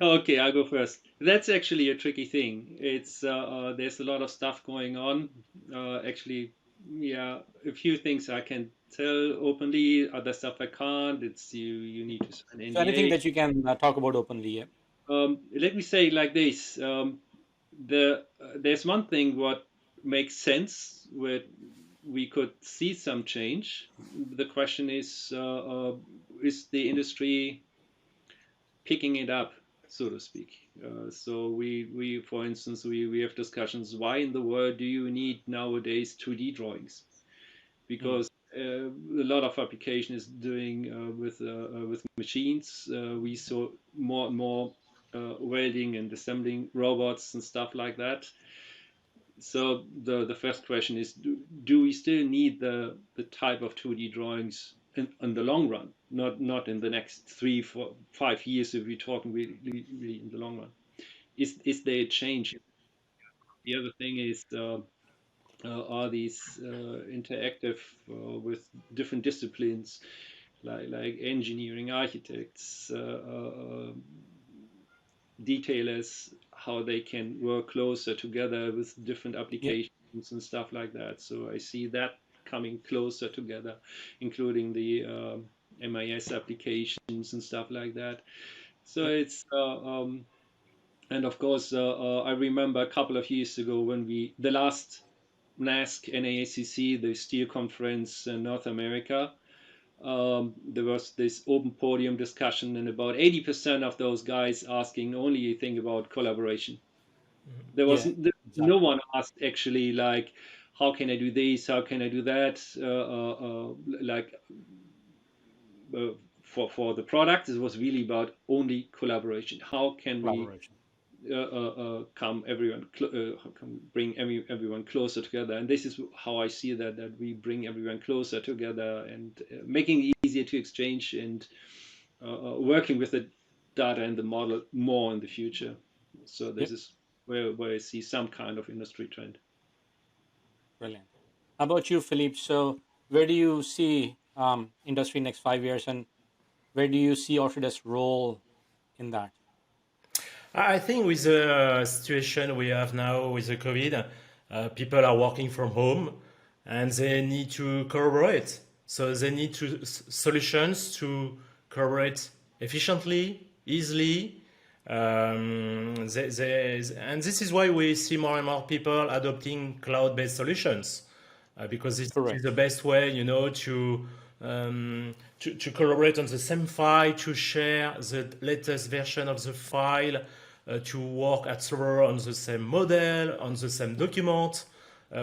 Okay, I'll go first. That's actually a tricky thing. There's a lot of stuff going on. Actually, yeah, a few things I can tell openly. Other stuff I can't. It's you need to sign So anything NDA. that you can talk about openly. Yeah. Let me say like this. There's one thing what makes sense where we could see some change. The question is the industry picking it up, so to speak? So for instance, we have discussions. Why in the world do you need nowadays 2D drawings? Hmm. Because a lot of application is doing with machines. We saw more and more welding and assembling robots and stuff like that. So the first question is, do we still need the type of 2D drawings in the long run, not in the next 3, 4, 5 years if we're talking really in the long run. Is there a change? The other thing is, are these interactive with different disciplines like engineering, architects, detailers, how they can work closer together with different Yeah. applications and stuff like that. So I see that coming closer together, including the MIS applications and stuff like that. So Yeah. it's and of course I remember a couple of years ago when the last NASC, the steel conference in North America, there was this open podium discussion, and about 80% of those guys asking only a thing about collaboration. There was Yeah. no Exactly. one asked actually like, how can I do this? How can I do that? Like for the product, it was really about only collaboration. How can we Collaboration. come everyone come bring everyone closer together? And this is how I see that we bring everyone closer together and making it easier to exchange and working with the data and the model more in the future. So Yeah. this is where I see some kind of industry trend. Brilliant. How about you, Philippe? So where do you see industry next 5 years, and where do you see Autodesk role in that? I think with the situation we have now with the COVID, people are working from home and they need to collaborate. So they need solutions to collaborate efficiently, easily. And this is why we see more and more people adopting cloud-based solutions because this is Correct. the best way, to collaborate on the same file, to share the latest version of the file, to work at server on the same model, on the same document.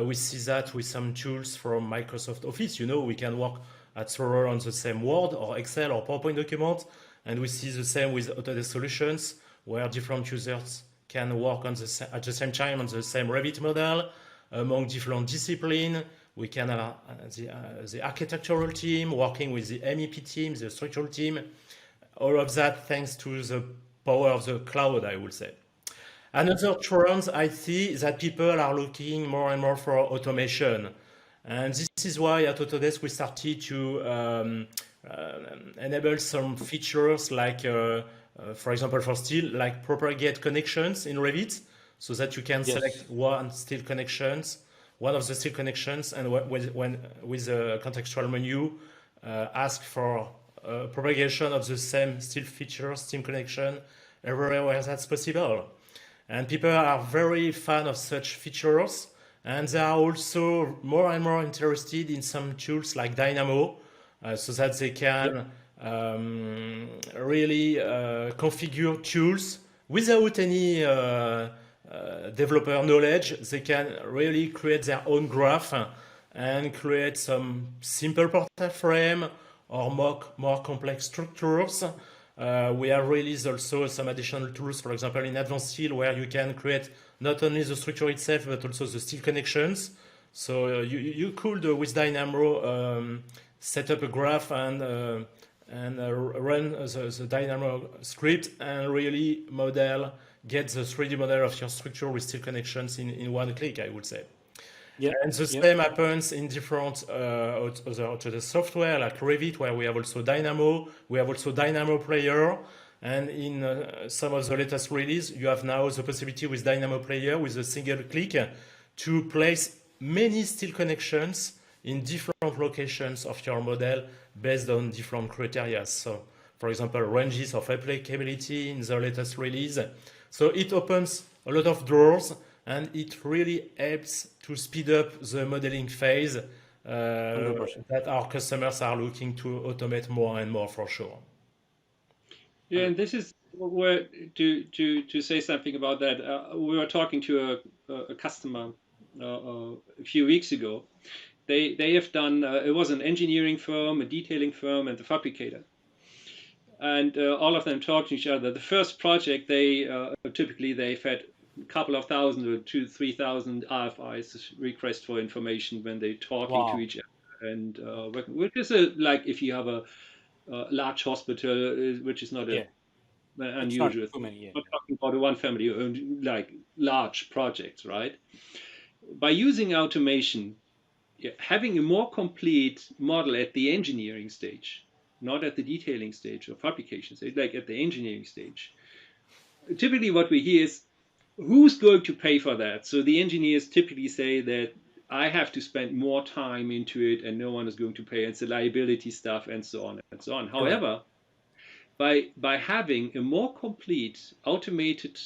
We see that with some tools from Microsoft Office. We can work at server on the same Word or Excel or PowerPoint document. And we see the same with Autodesk solutions, where different users can work at the same time on the same Revit model among different disciplines. We can have the architectural team working with the MEP team, the structural team. All of that thanks to the power of the cloud, I would say. Another trend I see is that people are looking more and more for automation. And this is why at Autodesk we started to enable some features like, for example, for steel, like propagate connections in Revit, so that you can Yes. select one of the steel connections, and with a contextual menu, ask for propagation of the same steel feature, steam connection, everywhere where that's possible. And people are very fan of such features, and they are also more and more interested in some tools like Dynamo, so that they Yep. can really configure tools without any developer knowledge. They can really create their own graph and create some simple portrait frame or more complex structures. We have released also some additional tools, for example, in Advanced Steel, where you can create not only the structure itself, but also the steel connections. So you could, with Dynamo, set up a graph and run the Dynamo script and really get the 3D model of your structure with steel connections in one click, I would say. Yep. And the Yep. same happens in different other software like Revit, where we have also Dynamo. We have also Dynamo Player. And in some of the latest release, you have now the possibility with Dynamo Player, with a single click, to place many steel connections in different locations of your model based on different criteria. So, for example, ranges of applicability in the latest release. So it opens a lot of doors, and it really helps to speed up the modeling phase 100%. that our customers are looking to automate more and more, for sure. Yeah, and this is where to say something about that. We were talking to a customer a few weeks ago. They have done it was an engineering firm, a detailing firm, and a fabricator, and all of them talk to each other. The first project they typically they've had a couple of thousand or 2,000-3,000 RFIs, requests for information, when they're talking to Wow. each other. and which is like if you have a large hospital, which is not a Yeah, it's not unusual too thing. many. Yeah, I'm not talking about a one family owned like large projects, right? By using automation, having a more complete model at the engineering stage, not at the detailing stage or fabrication stage, like at the engineering stage. Typically, what we hear is who's going to pay for that? So the engineers typically say that I have to spend more time into it and no one is going to pay. It's the liability stuff and so on and so on. correct. However, by having a more complete automated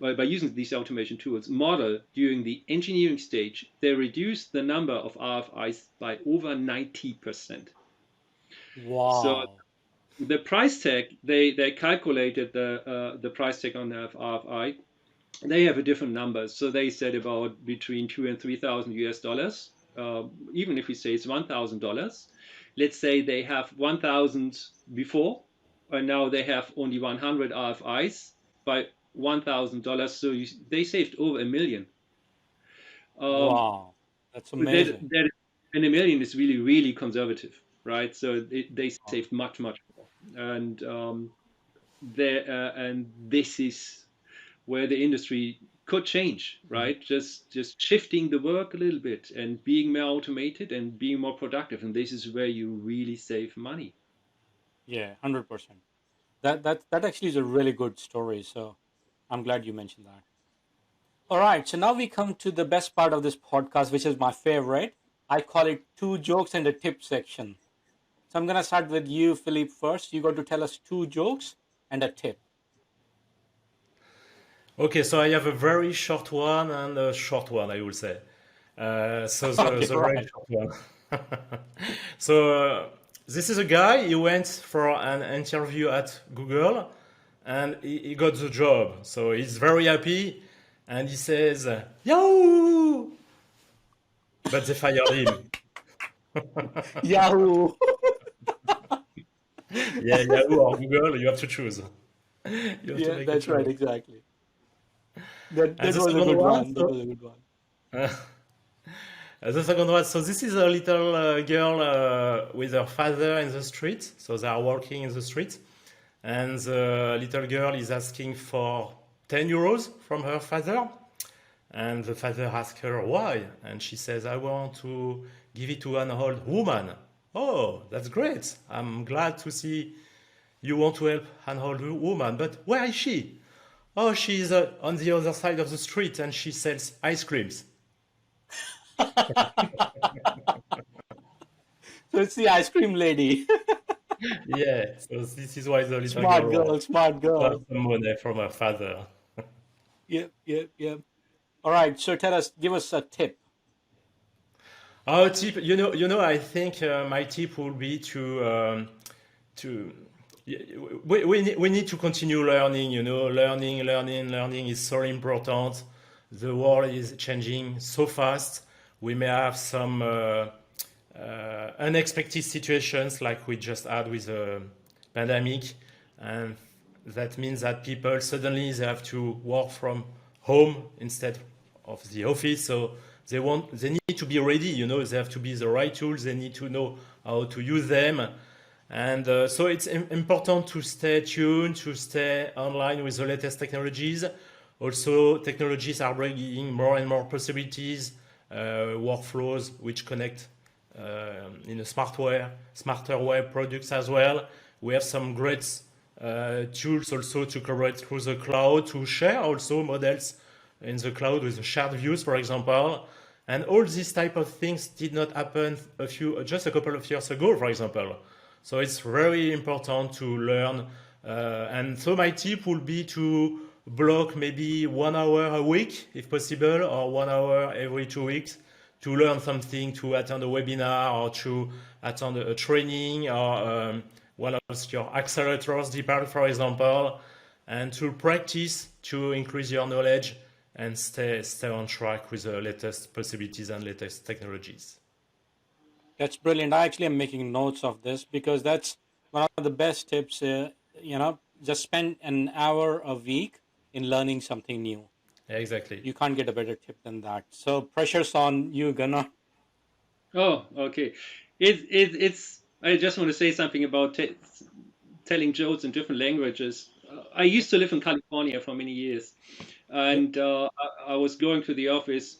by using these automation tools model during the engineering stage, they reduce the number of RFIs by over 90%. So Wow. the price tag, they calculated the price tag on the RFI. They have a different numbers. So they said about between 2 and 3,000 US dollars. Even if we say it's $1,000, let's say they have 1,000 before, and now they have only 100 RFIs by $1,000. So they saved over a million. Um, Wow. That's that amazing. that and a million is really really conservative, right? So they Wow. saved much more, and and this is where the industry could change, Mhm. right? Just shifting the work a little bit and being more automated and being more productive, and this is where you really save money. Yeah, 100%. That actually is a really good story. So I'm glad you mentioned that. All right. So now we come to the best part of this podcast, which is my favorite. I call it two jokes and a tip section. So I'm gonna start with you, Philippe, first. You got to tell us two jokes and a tip. Okay, so I have a very short one and a short one, I will say. So the, Okay, the very right. short one. So this is a guy. He went for an interview at Google, and he got the job. So he's very happy, and he says, "Yahoo!" But they fired him. Yahoo. Yeah, Yahoo or Google, you have to choose. You have to Yeah, make a that's right. choice. Exactly. That And that the was a second good one, one. That so was a good one. The second one, so this is a little girl with her father in the street. So they are walking in the street, and the little girl is asking for 10 euros from her father. And the father asks her why, and she says, "I want to give it to an old woman." "Oh, that's great. I'm glad to see you want to help an old woman, but where is she?" "Oh, she's on the other side of the street and she sells ice creams." So it's the ice cream lady. Yeah, so this is why the little Smart girl girl, smart wants girl. some money from her father. Yep, yep, yep. All right. So tell us, give us a tip. Our tip, I think my tip will be to we need to continue learning. Learning is so important. The world is changing so fast. We may have some unexpected situations like we just had with the pandemic, and that means that people suddenly they have to work from home instead of the office. So they need to be ready. They have to be the right tools. They need to know how to use them, and so it's important to stay tuned, to stay online with the latest technologies. Also, technologies are bringing more and more possibilities, workflows which connect in a smarter way products as well. We have some great tools also to collaborate through the cloud, to share also models in the cloud with the shared views, for example. And all these type of things did not happen just a couple of years ago, for example. So it's very important to learn. And so my tip would be to block maybe 1 hour a week, if possible, or 1 hour every 2 weeks to learn something, to attend a webinar or to attend a training or one of your accelerators department, for example, and to practice to increase your knowledge and stay on track with the latest possibilities and latest technologies. That's brilliant. I actually am making notes of this because that's one of the best tips. Just spend an hour a week in learning something new. Exactly. You can't get a better tip than that. So pressure's on you, Gana. Oh, okay. It's. I just want to say something about telling jokes in different languages. I used to live in California for many years, Yep. and I was going to the office,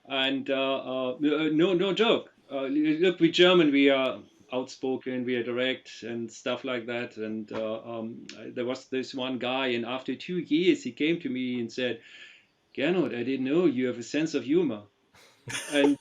and no joke. Look, we German, we are outspoken, we are direct, and stuff like that. And there was this one guy, and after 2 years, he came to me and said, "Gernot, I didn't know you have a sense of humor." And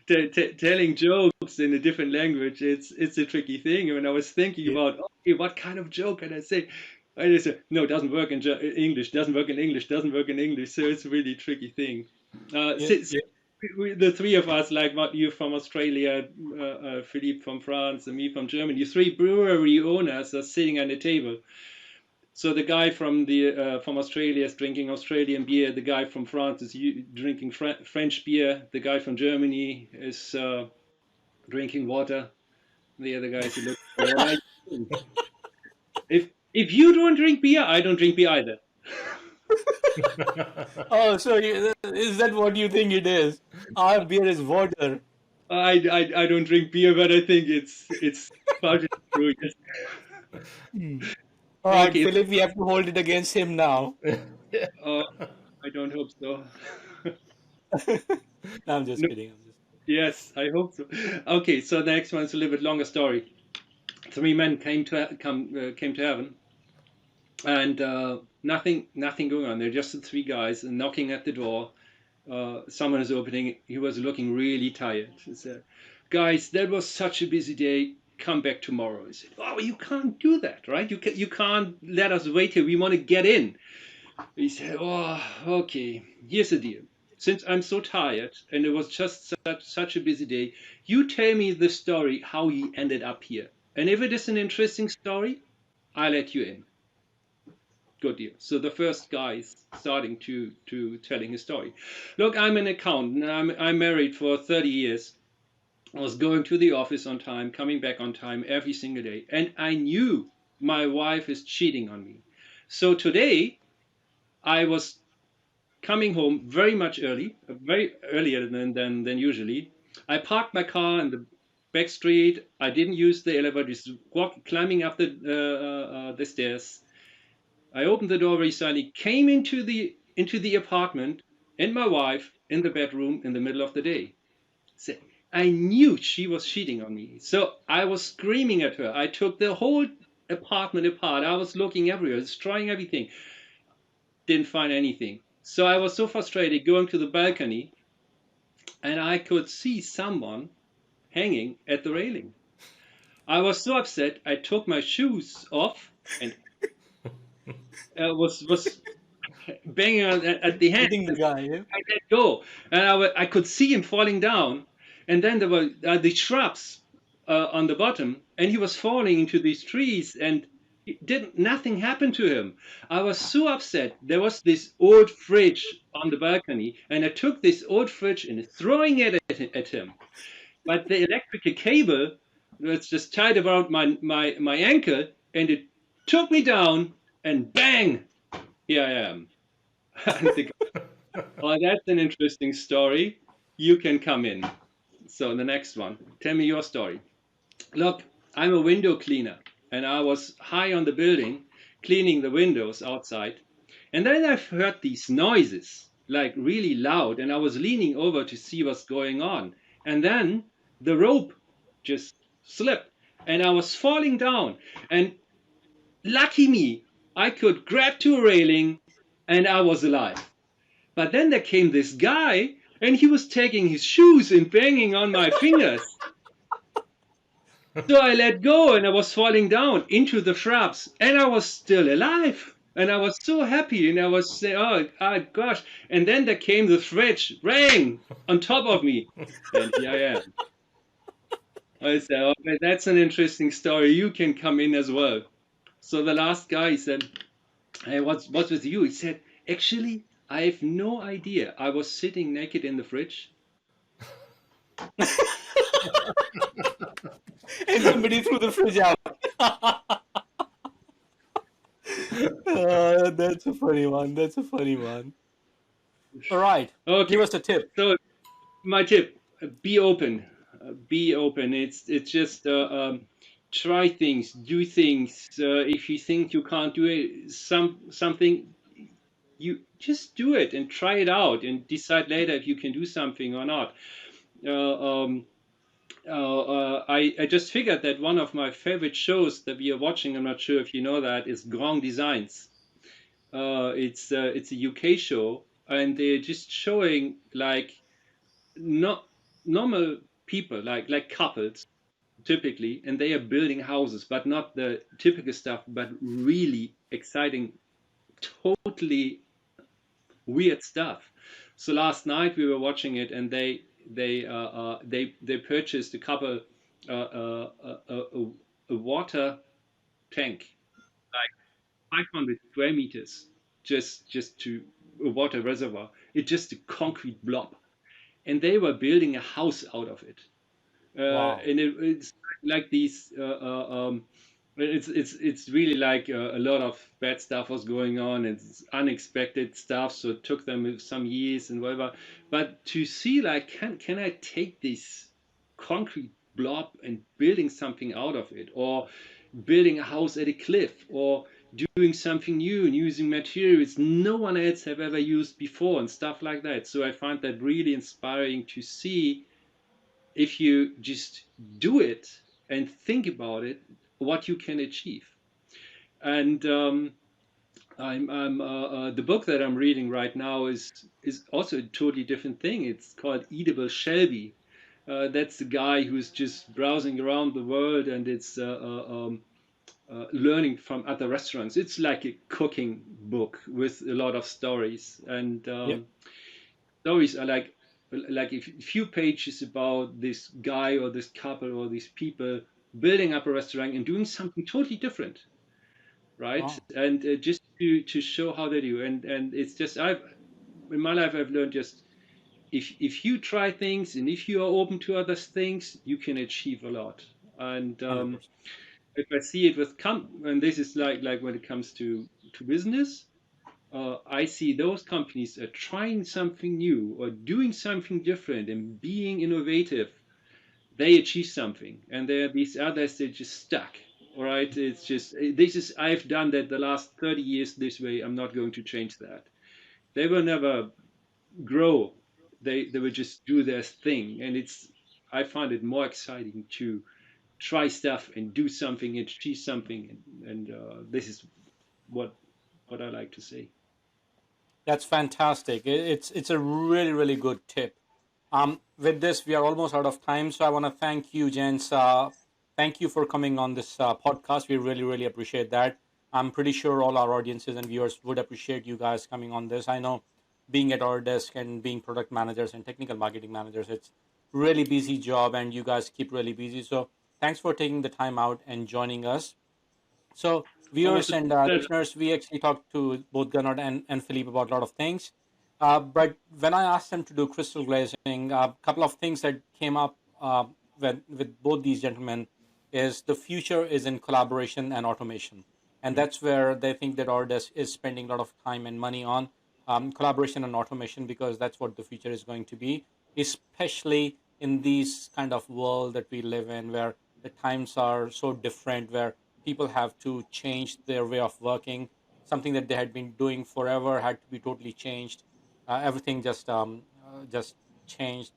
it telling jokes in a different language, it's a tricky thing. And when I was thinking Yeah. about, okay, what kind of joke can I say? I just said, no, it doesn't work in English, doesn't work in English, doesn't work in English. So it's a really tricky thing. Yeah. Yeah. The three of us, like what you from Australia, Philippe from France, and me from Germany, you three brewery owners are sitting at the table. So the guy from Australia is drinking Australian beer. The guy from France is drinking French beer. The guy from Germany is drinking water. The other guys look. What are you doing? If you don't drink beer, I don't drink beer either. Oh, so is that what you think it is? Our beer is water. I don't drink beer, but I think it's partially true. Yes. Hmm. All right, Okay. Philip, we have to hold it against him now. Uh, I don't hope so. No, I'm just No, kidding. I'm just yes, I hope so. Okay, so the next one's a little bit longer story. Three men came to heaven, and nothing going on. They're just the three guys knocking at the door. Someone is opening. He was looking really tired. He said, "Guys, that was such a busy day. Come back tomorrow." He said, "Oh, you can't do that, right? You can't let us wait here. We want to get in." He said, "Oh, okay. Here's the deal. Since I'm so tired and it was just such a busy day, you tell me the story how he ended up here. And if it is an interesting story, I let you in." Good deal. So the first guy is starting to telling his story. Look, I'm an accountant. I'm married for 30 years. I was going to the office on time, coming back on time every single day, and I knew my wife is cheating on me. So today I was coming home very much early, very earlier than usually. I parked my car in the back street. I didn't use the elevator, just climbing up the stairs. I opened the door very silently, came into the apartment, and my wife in the bedroom in the middle of the day. So I knew she was cheating on me. So I was screaming at her. I took the whole apartment apart. I was looking everywhere, destroying everything. Didn't find anything. So I was so frustrated going to the balcony, and I could see someone hanging at the railing. I was so upset. I took my shoes off and was banging at the hand. hitting the guy. Yeah? I let go, and I could see him falling down. And then there were the shrubs on the bottom, and he was falling into these trees, and nothing happened to him. I was so upset. There was this old fridge on the balcony, and I took this old fridge and throwing it at him. But the electrical cable was just tied around my ankle, and it took me down, and bang, here I am. And the Oh, that's an interesting story. You can come in. So the next one, tell me your story. Look, I'm a window cleaner, and I was high on the building cleaning the windows outside. And then I've heard these noises, like really loud, and I was leaning over to see what's going on. And then the rope just slipped, and I was falling down. And lucky me, I could grab to a railing, and I was alive. But then there came this guy, and he was taking his shoes and banging on my fingers. So I let go, and I was falling down into the shrubs, and I was still alive. And I was so happy, and I was saying, oh gosh. And then there came the fridge, rang on top of me. And here I am. I said, okay, that's an interesting story. You can come in as well. So the last guy said, "Hey, what's with you?" He said, "Actually, I have no idea. I was sitting naked in the fridge." And somebody threw the fridge out. That's a funny one. That's a funny one. All right. Okay. Give us a tip. So my tip: be open. Be open. It's just try things, do things. If you think you can't do it, something, you just do it and try it out and decide later if you can do something or not. I just figured that one of my favorite shows that we are watching, I'm not sure if you know that, is Grand Designs. It's a UK show, and they're just showing like not normal people, like couples typically, and they are building houses, but not the typical stuff, but really exciting, totally weird stuff. So last night we were watching it, and they purchased a couple a water tank like 500 square meters, just to a water reservoir. It's just a concrete blob, and they were building a house out of it. Wow. And it's like these it's really like a lot of bad stuff was going on. It's unexpected stuff, so it took them some years and whatever. But to see like, can I take this concrete blob and building something out of it, or building a house at a cliff, or doing something new and using materials no one else have ever used before and stuff like that. So I find that really inspiring to see, if you just do it and think about it, what you can achieve. And the book that I'm reading right now is also a totally different thing. It's called Edible Shelby. That's the guy who's just browsing around the world, and it's learning from other restaurants. It's like a cooking book with a lot of stories, and Yep. stories are like a few pages about this guy or this couple or these people building up a restaurant and doing something totally different, right? Wow. And just to show how they do. And it's just, I've in my life I've learned, just if you try things and if you are open to other things, you can achieve a lot. And 100%. if I see it with and this is like when it comes to business, I see those companies are trying something new or doing something different and being innovative. They achieve something, and there are these others that just stuck. All right, it's just, this is, I've done that the last 30 years this way. I'm not going to change that. They will never grow. They will just do their thing, and it's, I find it more exciting to try stuff and do something and achieve something, and this is what I like to say. That's fantastic. It's a really really good tip. With this, we are almost out of time, so I want to thank you, gents. Thank you for coming on this podcast. We really really appreciate that. I'm pretty sure all our audiences and viewers would appreciate you guys coming on this. I know, being at Autodesk and being product managers and technical marketing managers, it's really busy job, and you guys keep really busy. So thanks for taking the time out and joining us. So, Almost viewers a and pleasure. listeners, we actually talked to both Gernot and Philippe about a lot of things. But when I asked them to do crystal glazing, a couple of things that came up with both these gentlemen is the future is in collaboration and automation. And Mhm. that's where they think that Autodesk is spending a lot of time and money on collaboration and automation, because that's what the future is going to be, especially in these kind of world that we live in, where the times are so different, where people have to change their way of working. Something that they had been doing forever had to be totally changed. Everything just changed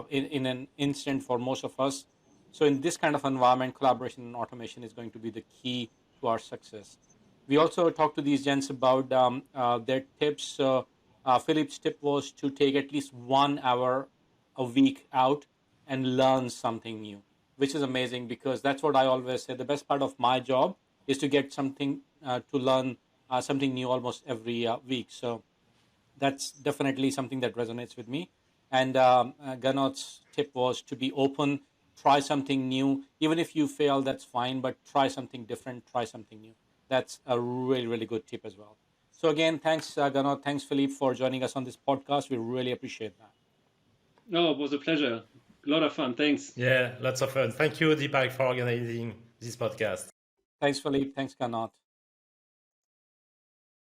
in an instant for most of us. So in this kind of environment, collaboration and automation is going to be the key to our success. We also talked to these gents about their tips. So Philip's tip was to take at least 1 hour a week out and learn something new, which is amazing, because that's what I always say. The best part of my job is to get something to learn something new almost every week. So that's definitely something that resonates with me. And Ganot's tip was to be open, try something new. Even if you fail, that's fine, but try something different, try something new. That's a really, really good tip as well. So, again, thanks, Ganot. Thanks, Philippe, for joining us on this podcast. We really appreciate that. No, it was a pleasure. A lot of fun. Thanks. Yeah, lots of fun. Thank you, Deepak, for organizing this podcast. Thanks, Philippe. Thanks, Ganot.